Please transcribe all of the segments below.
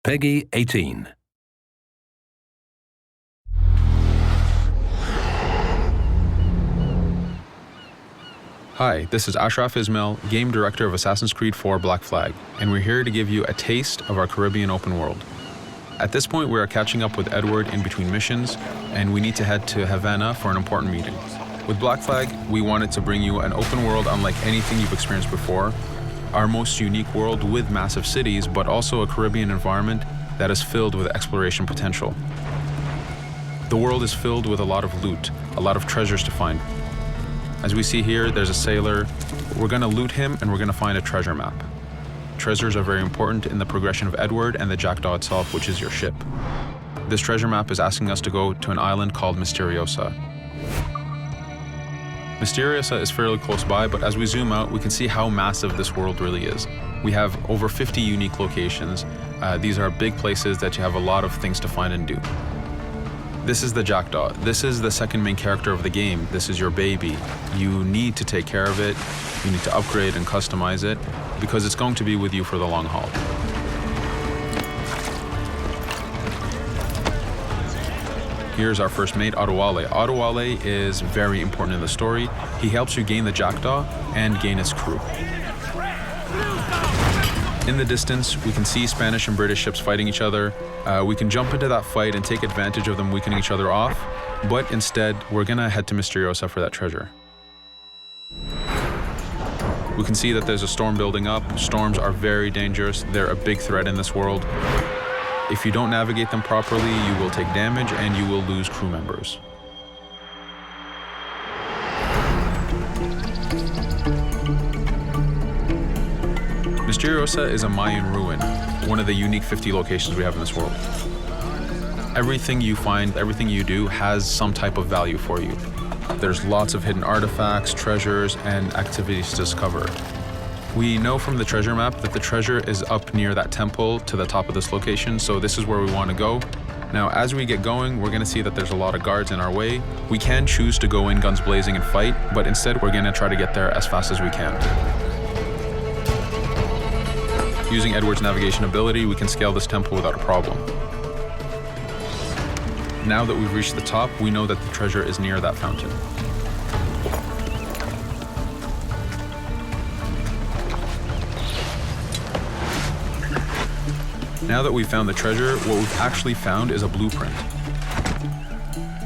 Peggy 18. Hi, this is Ashraf Ismail, Game Director of Assassin's Creed 4 Black Flag, and we're here to give you a taste of our Caribbean open world. At this point, we are catching up with Edward in between missions, and we need to head to Havana for an important meeting. With Black Flag, we wanted to bring you an open world unlike anything you've experienced before, our most unique world with massive cities, but also a Caribbean environment that is filled with exploration potential. The world is filled with a lot of loot, a lot of treasures to find. As we see here, there's a sailor. We're going to loot him and we're going to find a treasure map. Treasures are very important in the progression of Edward and the Jackdaw itself, which is your ship. This treasure map is asking us to go to an island called Misteriosa. Misteriosa is fairly close by, but as we zoom out, we can see how massive this world really is. We have over 50 unique locations. These are big places that you have a lot of things to find and do. This is the Jackdaw. This is the second main character of the game. This is your baby. You need to take care of it. You need to upgrade and customize it because it's going to be with you for the long haul. Here's our first mate, Adewale. Adewale is very important in the story. He helps you gain the Jackdaw and gain its crew. In the distance, we can see Spanish and British ships fighting each other. We can jump into that fight and take advantage of them weakening each other off, but instead, we're gonna head to Misteriosa for that treasure. We can see that there's a storm building up. Storms are very dangerous. They're a big threat in this world. If you don't navigate them properly, you will take damage and you will lose crew members. Misteriosa is a Mayan ruin, one of the unique 50 locations we have in this world. Everything you find, everything you do has some type of value for you. There's lots of hidden artifacts, treasures, and activities to discover. We know from the treasure map that the treasure is up near that temple to the top of this location, so this is where we want to go. Now, as we get going, we're going to see that there's a lot of guards in our way. We can choose to go in guns blazing and fight, but instead we're going to try to get there as fast as we can. Using Edward's navigation ability, we can scale this temple without a problem. Now that we've reached the top, we know that the treasure is near that fountain. Now that we've found the treasure, what we've actually found is a blueprint.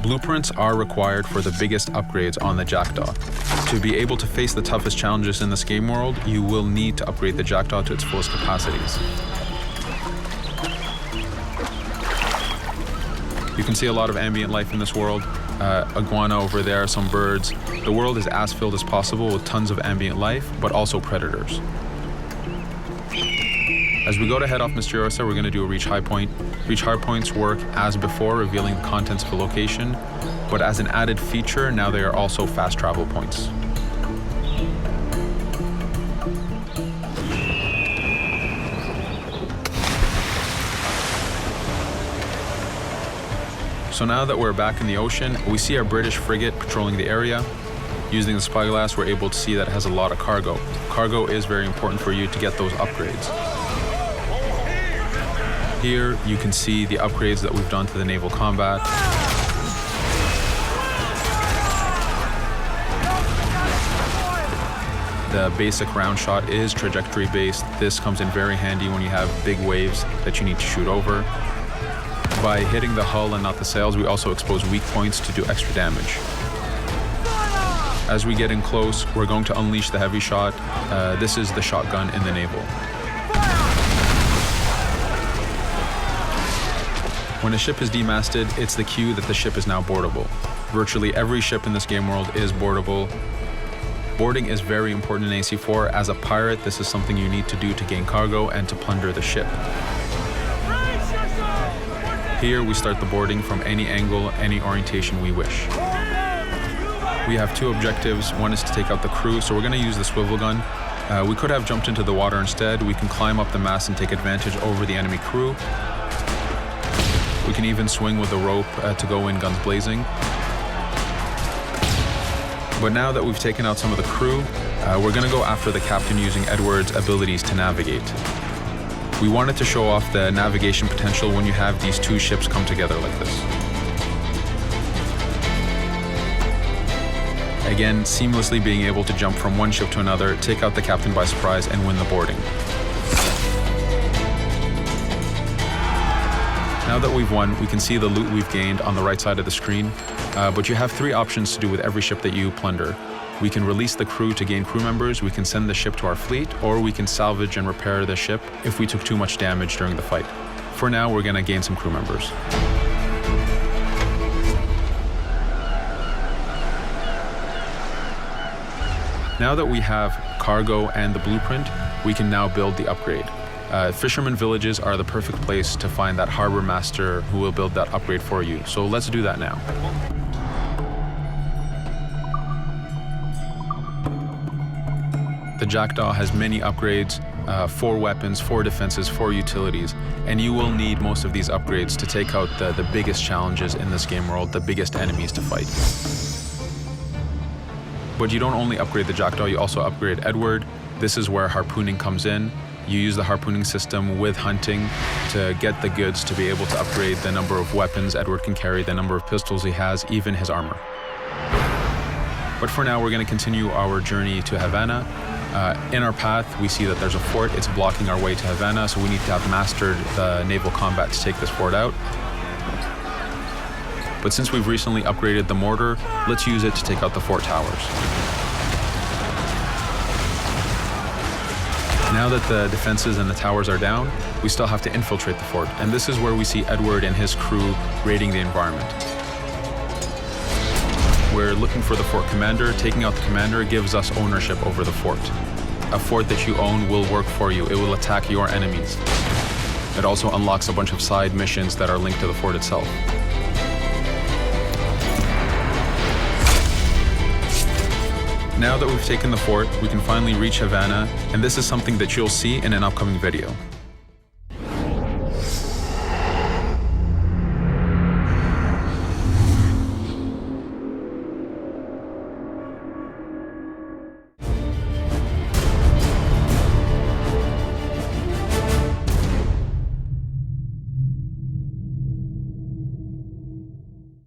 Blueprints are required for the biggest upgrades on the Jackdaw. To be able to face the toughest challenges in this game world, you will need to upgrade the Jackdaw to its fullest capacities. You can see a lot of ambient life in this world. Iguana over there, some birds. The world is as filled as possible with tons of ambient life, but also predators. As we go to head off Misteriosa, we're going to do a reach high point. Reach high points work as before, revealing the contents of a location, but as an added feature, now they are also fast travel points. So now that we're back in the ocean, we see our British frigate patrolling the area. Using the spyglass, we're able to see that it has a lot of cargo. Cargo is very important for you to get those upgrades. Here, you can see the upgrades that we've done to the naval combat. The basic round shot is trajectory based. This comes in very handy when you have big waves that you need to shoot over. By hitting the hull and not the sails, we also expose weak points to do extra damage. As we get in close, we're going to unleash the heavy shot. This is the shotgun in the naval. When a ship is demasted, it's the cue that the ship is now boardable. Virtually every ship in this game world is boardable. Boarding is very important in AC4. As a pirate, this is something you need to do to gain cargo and to plunder the ship. Here, we start the boarding from any angle, any orientation we wish. We have two objectives. One is to take out the crew, so we're going to use the swivel gun. We could have jumped into the water instead. We can climb up the mast and take advantage over the enemy crew. We can even swing with a rope to go in guns blazing. But now that we've taken out some of the crew, we're going to go after the captain using Edward's abilities to navigate. We wanted to show off the navigation potential when you have these two ships come together like this. Again, seamlessly being able to jump from one ship to another, take out the captain by surprise, and win the boarding. Now that we've won, we can see the loot we've gained on the right side of the screen, but you have three options to do with every ship that you plunder. We can release the crew to gain crew members, we can send the ship to our fleet, or we can salvage and repair the ship if we took too much damage during the fight. For now, we're going to gain some crew members. Now that we have cargo and the blueprint, we can now build the upgrade. Fisherman villages are the perfect place to find that harbor master who will build that upgrade for you. So let's do that now. The Jackdaw has many upgrades, 4 weapons, 4 defenses, 4 utilities, and you will need most of these upgrades to take out the biggest challenges in this game world, the biggest enemies to fight. But you don't only upgrade the Jackdaw, you also upgrade Edward. This is where harpooning comes in. You use the harpooning system with hunting to get the goods to be able to upgrade the number of weapons Edward can carry, the number of pistols he has, even his armor. But for now, we're going to continue our journey to Havana. In our path, we see that there's a fort. It's blocking our way to Havana, so we need to have mastered the naval combat to take this fort out. But since we've recently upgraded the mortar, let's use it to take out the fort towers. Now that the defenses and the towers are down, we still have to infiltrate the fort, and this is where we see Edward and his crew raiding the environment. We're looking for the fort commander. Taking out the commander gives us ownership over the fort. A fort that you own will work for you. It will attack your enemies. It also unlocks a bunch of side missions that are linked to the fort itself. Now that we've taken the fort, we can finally reach Havana, and this is something that you'll see in an upcoming video.